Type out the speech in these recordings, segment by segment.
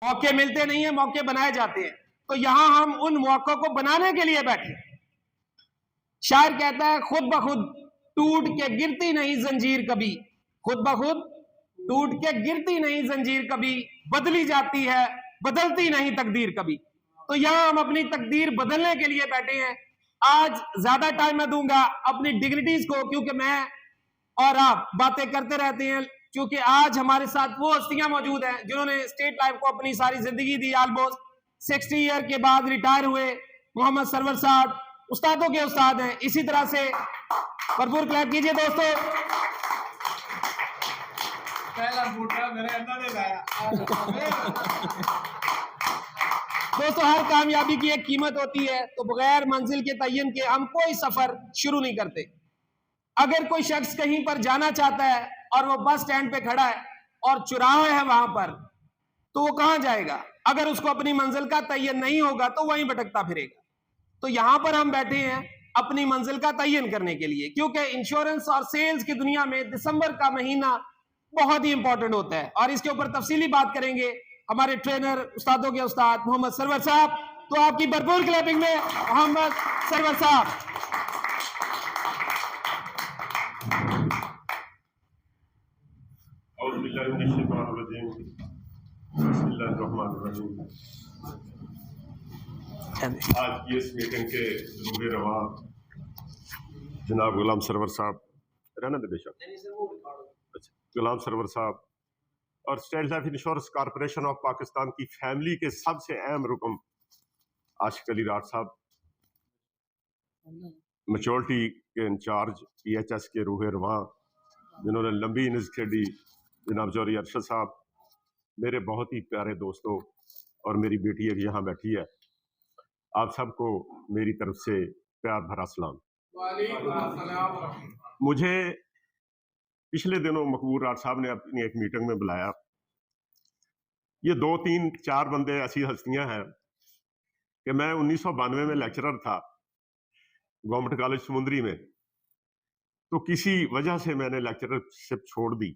मौके मिलते नहीं है, मौके बनाए जाते हैं। तो यहां हम उन मौकों को बनाने के लिए बैठे। शायर कहता है, खुद ब खुद टूट के गिरती नहीं जंजीर कभी, खुद ब खुद टूट के गिरती नहीं जंजीर कभी, बदली जाती है बदलती नहीं तकदीर कभी। तो यहां हम अपनी तकदीर बदलने के लिए बैठे हैं। आज ज्यादा टाइम मैं दूंगा अपनी डिग्निटीज को, क्योंकि मैं और आप बातें करते रहते हैं। क्योंकि आज हमारे साथ वो हस्तियां मौजूद हैं जिन्होंने स्टेट लाइफ को अपनी सारी जिंदगी दी। ऑलमोस्ट 60 ईयर के बाद रिटायर हुए मोहम्मद सरवर साहब उस्तादों के उस्ताद हैं। इसी तरह से भरपूर क्लैप कीजिए दोस्तों। दोस्तों, हर कामयाबी की एक कीमत होती है, तो बगैर मंजिल के तयन के हम कोई सफर शुरू नहीं करते। अगर कोई शख्स कहीं पर जाना चाहता है और वो बस स्टैंड पे खड़ा है और चौराहा है वहां पर, तो वो कहां जाएगा? अगर उसको अपनी मंजिल का तयन नहीं होगा तो वहीं भटकता फिरेगा। तो यहां पर हम बैठे हैं अपनी मंजिल का तयन करने के लिए, क्योंकि इंश्योरेंस और सेल्स की दुनिया में दिसंबर का महीना बहुत ही इंपॉर्टेंट होता है। और इसके ऊपर तफसीली बात करेंगे हमारे ट्रेनर उस्तादों के उस्ताद मोहम्मद सरवर साहब। तो आपकी भरपूर क्लैपिंग में मोहम्मद सरवर साहब। आज की इस मीटिंग के रूहे रवा जनाब गुलाम सरवर साहब, रहना दे बेशक, अच्छा, गुलाम सरवर साहब और state life insurance corporation of Pakistan की फैमिली के सबसे अहम रुकन आशिक अली राठ साहब, मैच्योरिटी के इंचार्ज EHS के रूहे रवा जिन्होंने लंबी इनिंग्स खेली, जनाब जौहरी अरशद साहब, मेरे बहुत ही प्यारे दोस्तों और मेरी बेटी एक यहाँ बैठी है, आप सबको मेरी तरफ से प्यार भरा सलाम। मुझे पिछले दिनों मकबूल राठ साहब ने अपनी एक मीटिंग में बुलाया। ये 2, 3, 4 बंदे ऐसी हस्तियां हैं कि मैं 1992 में लेक्चरर था गवर्नमेंट कॉलेज समुंदरी में, तो किसी वजह से मैंने लेक्चरशिप छोड़ दी।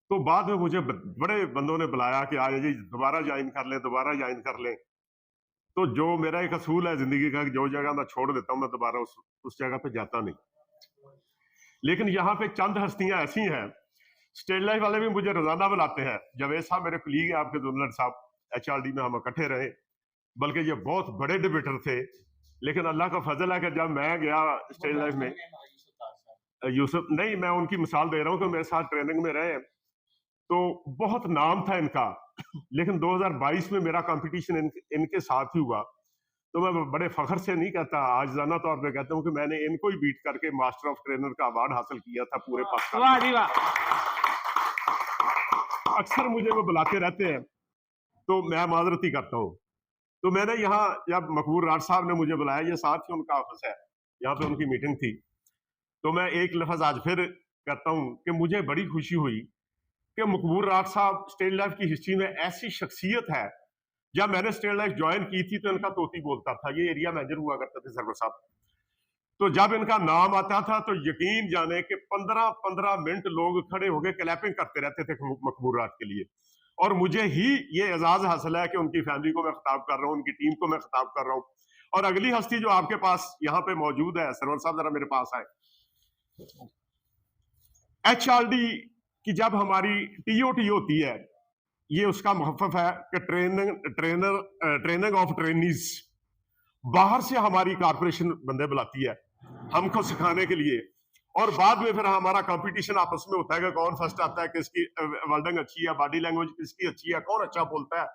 तो बाद में मुझे बड़े बंदों ने बुलाया कि आज जी दोबारा ज्वाइन कर लें, दोबारा ज्वाइन कर लें। तो जो मेरा एक असूल है जिंदगी का, जो जगह मैं छोड़ देता हूं मैं दोबारा उस जगह पे जाता नहीं। लेकिन यहाँ पे चंद हस्तियां ऐसी हैं, स्टेट लाइफ वाले भी मुझे रोजाना बुलाते हैं। जावेद साहब मेरे कुलीग हैं, आपके जुन्नर साहब HRD में हम इकट्ठे रहे, बल्कि ये बहुत बड़े डिबेटर थे। लेकिन अल्लाह का फजल है कि जब मैं गया स्टेट लाइफ में, यूसुफ नहीं, मैं उनकी मिसाल दे रहा हूँ कि मेरे साथ ट्रेनिंग में रहे, तो बहुत नाम था इनका। लेकिन 2022 में मेरा कंपटीशन इनके साथ ही हुआ। तो मैं बड़े फख्र से नहीं कहता, आजिज़ाना तौर पे कहता हूँ कि मैंने इनको ही बीट करके मास्टर ऑफ ट्रेनर का अवार्ड हासिल किया था पूरे पाकिस्तान। अक्सर मुझे वो बुलाते रहते हैं तो मैं माजरत ही करता हूँ। तो मैंने यहाँ जब मकबूल राठ साहब ने मुझे बुलाया, ये साथ ही उनका ऑफिस है, यहाँ पे उनकी मीटिंग थी, तो मैं एक लफ्ज आज फिर कहता हूँ कि मुझे बड़ी खुशी हुई कि मकबूल राठ साहब स्टेट लाइफ की हिस्ट्री में ऐसी शख्सियत है। जब मैंने स्टेट लाइफ ज्वाइन की थी तो इनका तोती बोलता था, ये एरिया मैनेजर हुआ करते थे सरवर साहब। तो जब इनका नाम आता था तो यकीन जाने कि 15-15 मिनट लोग खड़े होकर क्लैपिंग करते रहते थे मकबूल राठ के लिए। और मुझे ही ये एजाज हासिल है कि उनकी फैमिली को मैं खिताब कर रहा हूँ, उनकी टीम को मैं खिताब कर रहा हूँ। और अगली हस्ती जो आपके पास यहाँ पे मौजूद है, सरवर साहब जरा मेरे पास आए। HRD कि जब हमारी TOT होती है, ये उसका मुखफ़्फ़ है कि ट्रेनिंग ऑफ ट्रेनीज। बाहर से हमारी कॉर्पोरेशन बंदे बुलाती है हमको सिखाने के लिए, और बाद में फिर हमारा कंपटीशन आपस में होता है कि कौन फर्स्ट आता है, किसकी वर्डिंग अच्छी है, बॉडी लैंग्वेज किसकी अच्छी है, कौन अच्छा बोलता है।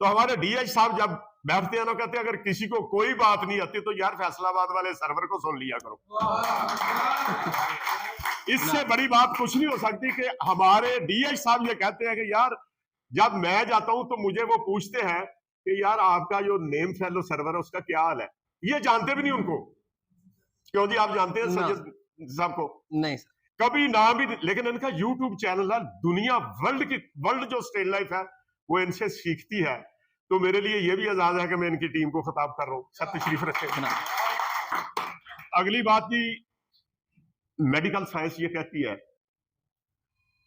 तो हमारे DH साहब जब बैठते हैं ना, कहते हैं अगर किसी को कोई बात नहीं आती तो यार फैसलाबाद वाले सर्वर को सुन लिया करो। इससे बड़ी बात कुछ नहीं हो सकती कि हमारे DH साहब ये कहते हैं कि यार जब मैं जाता हूं तो मुझे वो पूछते हैं कि यार आपका जो नेम फेलो सर्वर है उसका क्या हाल है। ये जानते भी नहीं उनको। क्यों जी, आप जानते हैं सज्जद साहब को? नहीं सर, कभी नाम भी, लेकिन इनका YouTube चैनल है, दुनिया वर्ल्ड जो स्टेट लाइफ है वो इनसे सीखती है। तो मेरे लिए ये भी एजाज है कि मैं इनकी टीम को खिताब कर रहा हूँ। सत्य शरीफ रखे। अगली बात की, मेडिकल साइंस ये कहती है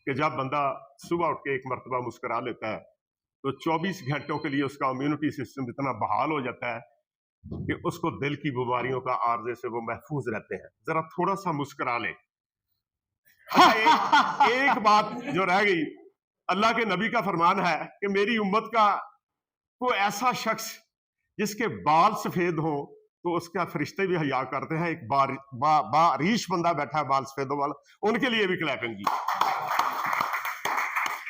कि जब बंदा सुबह उठ के एक मरतबा मुस्कुरा लेता है तो 24 घंटों के लिए उसका इम्यूनिटी सिस्टम इतना बहाल हो जाता है कि उसको दिल की बीमारियों का आर्जे से वो महफूज रहते हैं। जरा थोड़ा सा मुस्कुरा ले। अच्छा, एक बात जो रह गई, अल्लाह के नबी का फरमान है कि मेरी उम्मत का कोई ऐसा शख्स जिसके बाल सफेद हो तो उसका फरिश्ते भी हया करते हैं। एक बारिश बंदा बैठा है बाल सफेदों वाला, उनके लिए भी क्लैपिंग की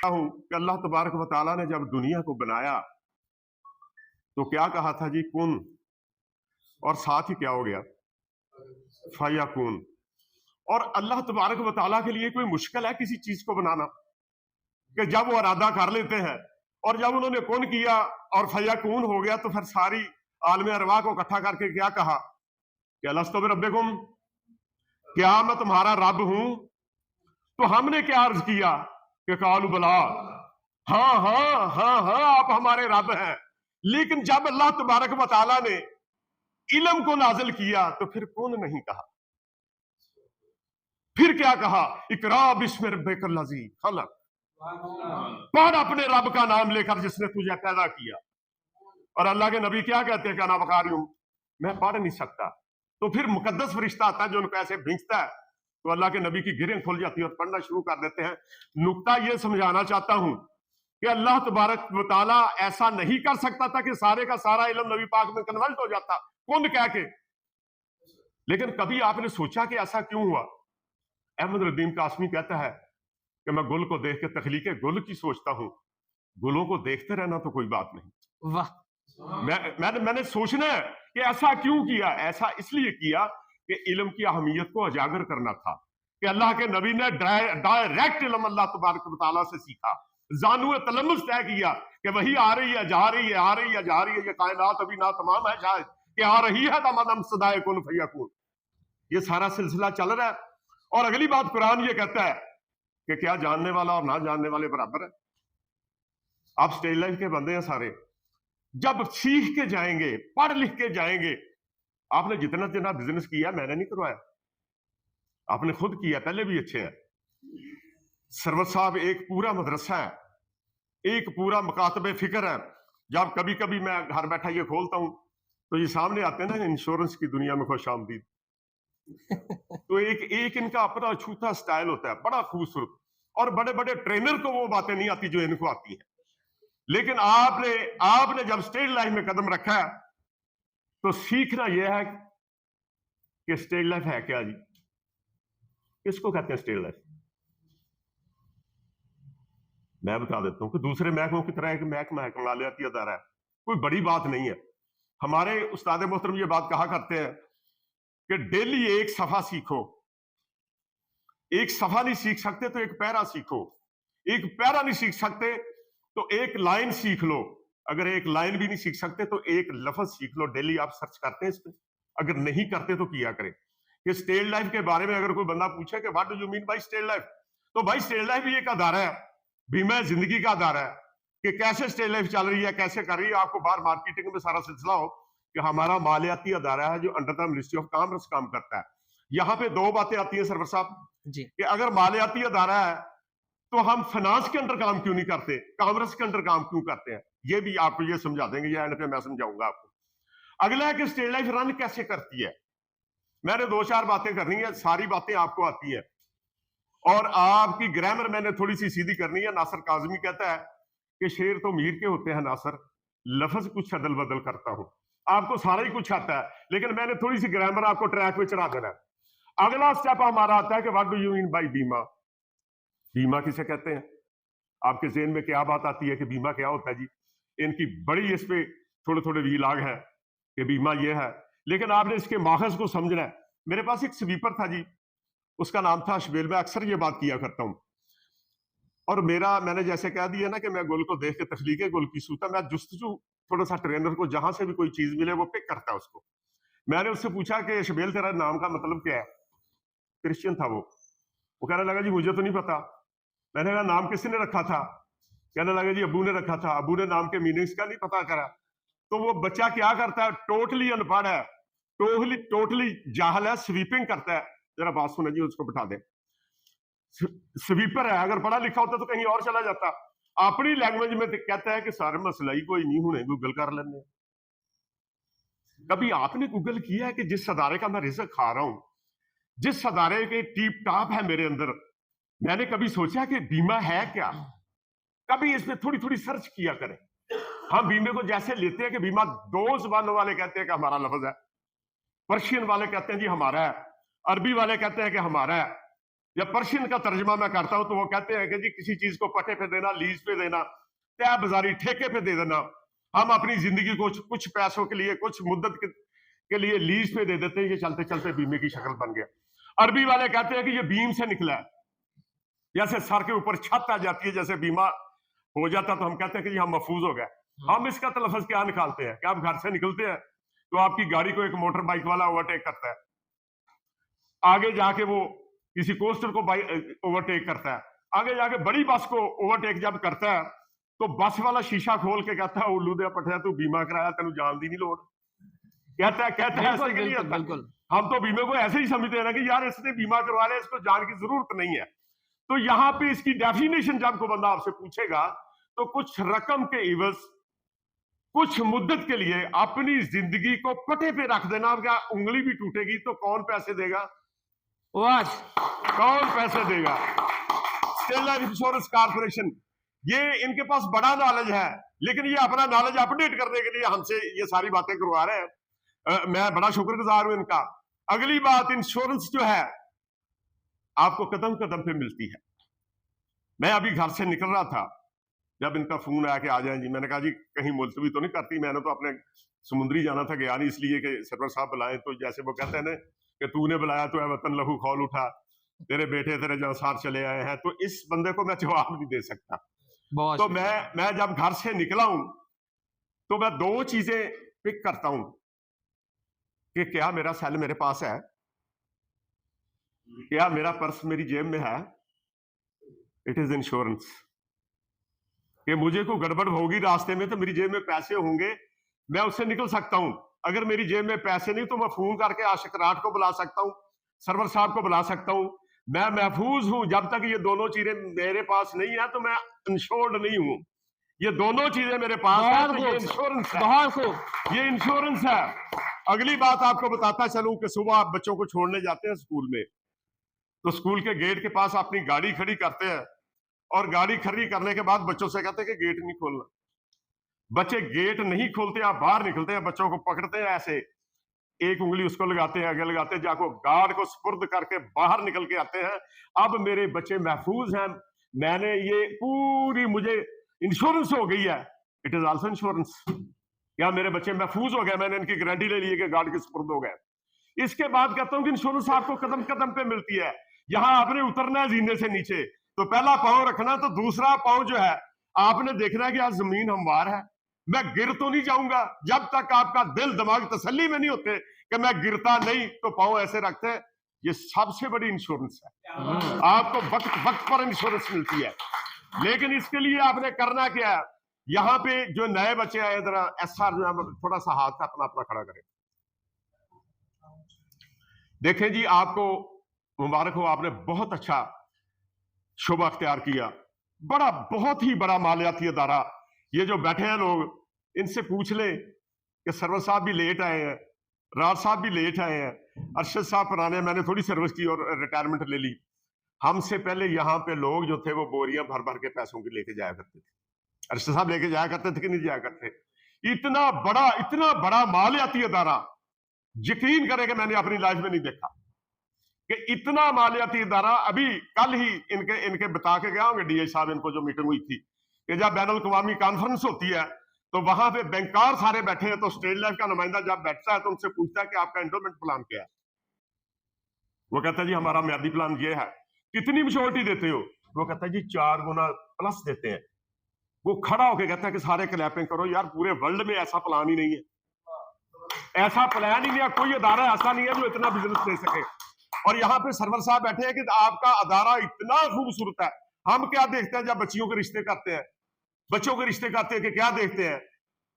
हूं कि अल्लाह तबारक व तआला ने जब दुनिया को बनाया तो क्या कहा था जी? कुन, और साथ ही क्या हो गया? फयाकुन। और अल्लाह तबारक व तआला के लिए कोई मुश्किल है किसी चीज को बनाना? कि जब वो इरादा कर लेते हैं और जब उन्होंने कुन किया और फयाकुन हो गया तो फिर सारी आलम अरवाह को इकट्ठा करके क्या कहा कि अलस्तु बिरब्बिकुम, क्या मैं तुम्हारा रब हूं? तो हमने क्या अर्ज किया कि कालू बला, हाँ हाँ हाँ हाँ आप हमारे रब हैं। लेकिन जब अल्लाह तबारक व तआला ने इल्म को नाजिल किया तो फिर कौन नहीं कहा? फिर क्या कहा? इकरा बिस्मि रब्बिकल लज़ी खलक, पढ़ अपने रब का नाम लेकर जिसने तुझे पैदा किया। और अल्लाह के नबी क्या कहते हैं? क्या ना बकारी हूं, मैं पढ़ नहीं सकता। तो फिर मुकद्दस फरिश्ता आता है जो उनको ऐसे भींचता है तो अल्लाह के नबी की गिरें खुल जाती है और पढ़ना शुरू कर देते हैं। नुक्ता ये समझाना चाहता हूं कि अल्लाह तबारक व तआला ऐसा नहीं कर सकता था कि सारे का सारा इल्म नबी पाक में कन्वर्ट हो जाता कुन कह के। लेकिन कभी आपने सोचा कि ऐसा क्यों हुआ? अहमद रदीम कासमी कहता है कि मैं गुल को देख के तखलीके गुल की सोचता हूं, गुलों को देखते रहना तो कोई बात नहीं। वाह, मैंने सोचना है कि ऐसा क्यों किया। ऐसा इसलिए किया कि इल्म की अहमियत को उजागर करना था कि अल्लाह के नबी ने डायरेक्ट इल्म अल्लाह तबारक व तआला से सीखा, जानू तलम्मुस तय किया कि वही आ रही है, जा रही है, आ रही है, जा रही है, ये कायनात अभी ना तमाम है शायद कि आ रही है तमाम सदाए कुन फयकुन। ये सारा सिलसिला चल रहा है। और अगली बात कुरान ये कहता है कि क्या जानने वाला और ना जानने वाले बराबर है? आप स्टेज लाइफ के बंदे हैं सारे, जब सीख के जाएंगे, पढ़ लिख के जाएंगे। आपने जितना जितना बिजनेस किया मैंने नहीं करवाया, आपने खुद किया, पहले भी अच्छे हैं। सरवर साहब एक पूरा मदरसा है, एक पूरा मुकातबे फिक्र है। जब कभी कभी मैं घर बैठा ये खोलता हूं तो ये सामने आते हैं ना इंश्योरेंस की दुनिया में खुश आमदीद। तो एक इनका अपना छूता स्टाइल होता है बड़ा खूबसूरत, और बड़े बड़े ट्रेनर को वो बातें नहीं आती जो इनको आती है। लेकिन आपने जब स्टेज लाइफ में कदम रखा है तो सीखना यह है कि स्टेज लाइफ है क्या जी? किसको कहते हैं स्टेज लाइफ? मैं बता देता हूं कि दूसरे महकमों की तरह एक महकमा है, मालियाती अदारा है, कोई बड़ी बात नहीं है। हमारे उस्ताद मोहतरम ये बात कहा करते हैं कि डेली एक सफा सीखो। एक सफा नहीं सीख सकते तो एक पैरा सीखो, एक पैरा नहीं सीख सकते तो एक लाइन सीख लो, अगर एक लाइन भी नहीं सीख सकते तो एक लफ्ज सीख लो। डेली आप सर्च करते हैं इस पे? अगर नहीं करते तो किया करें। कि स्टेज लाइफ के बारे में अगर कोई बंदा पूछे कि what do you mean by stage life, तो भाई स्टेज लाइफ भी एक अदारा है, बीमा जिंदगी का अदारा है कि कैसे स्टेज लाइफ चल रही है, कैसे कर रही है। आपको बाहर मार्केटिंग में सारा सिलसिला हो कि हमारा मालियाती अदारा है जो under the ministry of commerce काम करता है। यहाँ पे दो बातें आती है सरवर साहब जी, कि अगर मालियाती अदारा है तो हम फाइनेंस के अंडर काम क्यों नहीं करते, कॉमर्स के अंडर काम क्यों करते हैं? ये भी आपको ये समझा देंगे, ये एंड पे मैं समझाऊंगा आपको। अगला है कि स्टेज लाइफ रन कैसे करती है। मैंने दो चार बातें करनी है, सारी बातें आपको आती है और आपकी ग्रामर मैंने थोड़ी सी सीधी करनी है। नासिर काजमी कहता है कि शेर तो मीर के होते हैं नासिर, लफ्ज कुछ अदल बदल करता हूं। आपको सारा ही कुछ आता है लेकिन मैंने थोड़ी सी ग्रामर आपको ट्रैक पे चढ़ा देना है। अगला स्टेप हमारा आता है कि what do you mean by बीमा। बीमा किसे कहते हैं? आपके ज़हन में क्या बात आती है कि बीमा क्या होता है जी? इनकी बड़ी इस पे थोड़े थोड़े वीलाग है कि बीमा ये है, लेकिन आपने इसके माखज को समझना है। मेरे पास एक स्वीपर था जी, उसका नाम था शबेल। मैं अक्सर ये बात किया करता हूं और मैंने जैसे कह दिया ना कि मैं गुल को देख के तखलीके गुल की सूता, मैं जुस्तजू थोड़ा सा ट्रेनर को जहां से भी कोई चीज मिले वो पिक करता है उसको। मैंने उससे पूछा कि शबेल तेरा नाम का मतलब क्या है? क्रिश्चियन था वो कहने लगा जी मुझे तो नहीं पता। मैंने कहा नाम किसने रखा था? कहने लगा जी अबू ने रखा था। अबू ने नाम के मीनिंग्स का नहीं पता करा। तो वो बच्चा क्या करता है? टोटली अनपढ़ है, टोटली जाहल है, स्वीपिंग करता है। जरा बात सुने जी, उसको बिठा दे। स्वीपर है, अगर पढ़ा लिखा होता तो कहीं और चला जाता। अपनी लैंग्वेज में तो कहता है कि सारे मसला ही कोई नहीं, होने गूगल कर लेने। कभी आपने गूगल किया है कि जिस अदारे का मैं रिस्क खा रहा हूं, जिस अदारे के टीप टॉप है मेरे अंदर, मैंने कभी सोचा कि बीमा है क्या? कभी इस पे थोड़ी थोड़ी सर्च किया करें। हम बीमे को जैसे लेते हैं कि बीमा, दो जुबानों वाले कहते हैं कि हमारा लफ्ज है, पर्शियन वाले कहते हैं जी हमारा है, अरबी वाले कहते हैं कि हमारा है, या पर्शियन का तर्जमा मैं करता हूं तो वो कहते हैं कि जी किसी चीज को पट्टे पे देना, लीज पे देना, तय बाजारी ठेके पे दे देना। हम अपनी जिंदगी को कुछ पैसों के लिए, कुछ मुद्दत के लिए लीज पे दे देते हैं, ये चलते चलते बीमे की शक्ल बन गया। अरबी वाले कहते हैं कि ये बीम से निकला है, जैसे सर के ऊपर छत आ जाती है, जैसे बीमा हो जाता तो हम कहते हैं कि हम महफूज हो गए। हम इसका तो लफ्ज क्या निकालते हैं कि आप घर से निकलते हैं तो आपकी गाड़ी को एक मोटर बाइक वाला ओवरटेक करता है, आगे जाके वो किसी कोस्टर को ओवरटेक करता है, आगे जाके बड़ी बस को ओवरटेक जब करता है तो बस वाला शीशा खोल के कहता है उल्लू दे पठिया तू बीमा कराया, तेन जान दी नहीं लोड़। कहता है ऐसे के लिए बिल्कुल। हम तो बीमे को ऐसे ही समझते हैं ना कि यार इसने बीमा करवा लिया, इसको जान की जरूरत नहीं है। तो यहाँ पे इसकी डेफिनेशन जब को बंदा आपसे पूछेगा तो कुछ रकम के इवज, कुछ मुद्दत के लिए अपनी जिंदगी को पटे पे रख देना। क्या उंगली भी टूटेगी तो कौन पैसे देगा? कौन पैसे देगा? स्टेट लाइफ इंश्योरेंस कॉर्पोरेशन, ये इनके पास बड़ा नॉलेज है, लेकिन ये अपना नॉलेज अपडेट करने के लिए हमसे ये सारी बातें करवा रहे हैं। मैं बड़ा शुक्रगुजार हूं इनका। अगली बात, इंश्योरेंस जो है आपको कदम कदम पे मिलती है। मैं अभी घर से निकल रहा था, जब इनका फोन आया कि आ जाएं जी, मैंने कहा जी कहीं मुलतवी तो नहीं करती, मैंने तो अपने समुद्री जाना था, गया नहीं, इसलिए कि सरवर साहब बुलाए। तो जैसे वो कहते हैं ना कि तूने बुलाया तो है वतन लहू खौल उठा, तेरे बेटे तेरे जौसार चले आए हैं, तो इस बंदे को मैं जवाब नहीं दे सकता। तो मैं जब घर से निकला हूं तो मैं दो चीजें पिक करता हूं कि क्या मेरा सेल मेरे पास है, क्या मेरा पर्स मेरी जेब में है। इट इज इंश्योरेंस कि मुझे कोई गड़बड़ होगी रास्ते में तो मेरी जेब में पैसे होंगे, मैं उससे निकल सकता हूं। अगर मेरी जेब में पैसे नहीं तो मैं फोन करके आशिक राठ को बुला सकता हूं, सरवर साहब को बुला सकता हूं। मैं महफूज हूं। जब तक ये दोनों चीजें मेरे पास नहीं है तो मैं इंश्योर्ड नहीं हूं। ये दोनों चीजें मेरे पास है तो ये इंश्योरेंस है, ये इंश्योरेंस है। अगली बात आपको बताता चलूं कि सुबह आप बच्चों को छोड़ने जाते हैं स्कूल में, तो स्कूल के गेट के पास अपनी गाड़ी खड़ी करते हैं और गाड़ी खड़ी करने के बाद बच्चों से कहते हैं कि गेट नहीं खोलना। बच्चे गेट नहीं खोलते, आप बाहर निकलते हैं, बच्चों को पकड़ते हैं, ऐसे एक उंगली उसको लगाते हैं, आगे लगाते हैं, जाको गार्ड को सुपुर्द करके बाहर निकल के आते हैं। अब मेरे बच्चे महफूज हैं, मैंने ये पूरी मुझे इंश्योरेंस हो गई है। It is also insurance. क्या मेरे बच्चे महफूज हो गए, मैंने इनकी गारंटी ले ली है कि गार्ड के सुपुर्द हो गए। इसके बाद कहता हूं कि इंश्योरेंस आपको कदम कदम पे मिलती है। यहां आपने उतरना है जीने से नीचे तो पहला पांव रखना, तो दूसरा पांव जो है आपने देखना है कि आज जमीन हमवार है, मैं गिर तो नहीं जाऊंगा। जब तक आपका दिल दिमाग तसल्ली में नहीं होते कि मैं गिरता नहीं, तो पांव ऐसे रखते हैं। ये सबसे बड़ी इंश्योरेंस है। आपको वक्त वक्त पर इंश्योरेंस मिलती है, लेकिन इसके लिए आपने करना क्या है। यहां पे जो नए बच्चे आए, जरा एसआर जो है थोड़ा सा हाथ अपना अपना खड़ा करें। देखें जी, आपको मुबारक हो, आपने बहुत अच्छा शोभा अख्तियार किया। बड़ा बहुत ही बड़ा मालियाती अदारा। ये जो बैठे हैं लोग, इनसे पूछ ले कि सरवर साहब भी लेट आए हैं, राज साहब भी लेट आए हैं, अरशद साहब पुराने, मैंने थोड़ी सर्विस की और रिटायरमेंट ले ली। हमसे पहले यहाँ पे लोग जो थे वो बोरियां भर भर के पैसों की लेके जाया करते थे। अरशद साहब लेके जाया करते थे कि नहीं जाया करते? इतना बड़ा मालियाती अदारा, यकीन करें कि मैंने अपनी लाइफ में नहीं देखा कि इतना मालियाती इदारा। अभी कल ही इनके बता के गया होंगे डीएस साहब, इनको जो मीटिंग हुई थी कि जब बैनुल अक़वामी कॉन्फ्रेंस होती है तो वहां पे बैंकार सारे बैठे हैं, तो स्टेट लाइफ का नुमाइंदा जब बैठता है तो उनसे पूछता है कि आपका एंडोमेंट प्लान क्या है। वो कहता है जी हमारा म्यादी प्लान ये है। कितनी मैच्योरिटी देते हो? वो कहता है जी 4 गुना प्लस देते हैं। वो खड़ा होकर कहता है कि सारे क्लैपिंग करो। यार पूरे वर्ल्ड में ऐसा प्लान ही नहीं है, ऐसा प्लान ही नहीं है, कोई अदारा ऐसा नहीं है जो इतना बिजनेस दे सके। और यहाँ पे सरवर साहब बैठे हैं कि आपका अदारा इतना खूबसूरत है। हम क्या देखते हैं जब बच्चियों के रिश्ते करते हैं, बच्चों के रिश्ते करते हैं कि क्या देखते हैं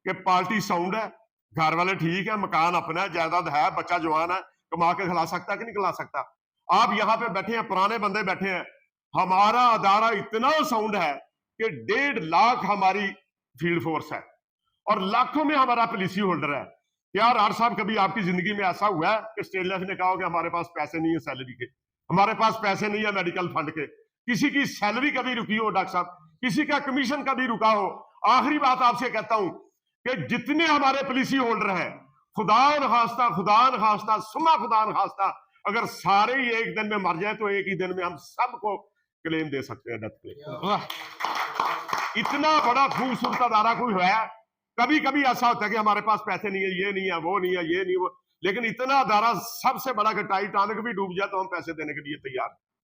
कि पार्टी साउंड है, घर वाले ठीक है, मकान अपना है, जायदाद है, बच्चा जवान है, कमा के खिला सकता है कि नहीं खिला सकता। आप यहाँ पे बैठे हैं, पुराने बंदे बैठे हैं, हमारा अदारा इतना साउंड है कि 1.5 लाख हमारी फील्ड फोर्स है और लाखों में हमारा पॉलिसी होल्डर है। क्या राठ साहब कभी आपकी जिंदगी में ऐसा हुआ है कि स्टेट लेवल ने कहा कि हमारे पास पैसे नहीं है सैलरी के, हमारे पास पैसे नहीं है मेडिकल फंड के, किसी की सैलरी कभी रुकी हो डॉक्टर साहब, किसी का कमीशन कभी रुका हो? आखिरी बात आपसे कहता हूं कि जितने हमारे पॉलिसी होल्डर हैं, खुदा न खास्ता सुमा खुदा न खास्ता अगर सारे ही एक दिन में मर जाए तो एक ही दिन में हम सबको क्लेम दे सकते हैं, डेथ क्लेम। इतना बड़ा खूबसूरत अदारा कोई है? कभी कभी ऐसा होता है कि हमारे पास पैसे नहीं है, ये नहीं है, वो नहीं है, ये नहीं वो, लेकिन इतना अदारा सबसे बड़ा कि टाइटैनिक भी डूब जाए तो हम पैसे देने के लिए तैयार।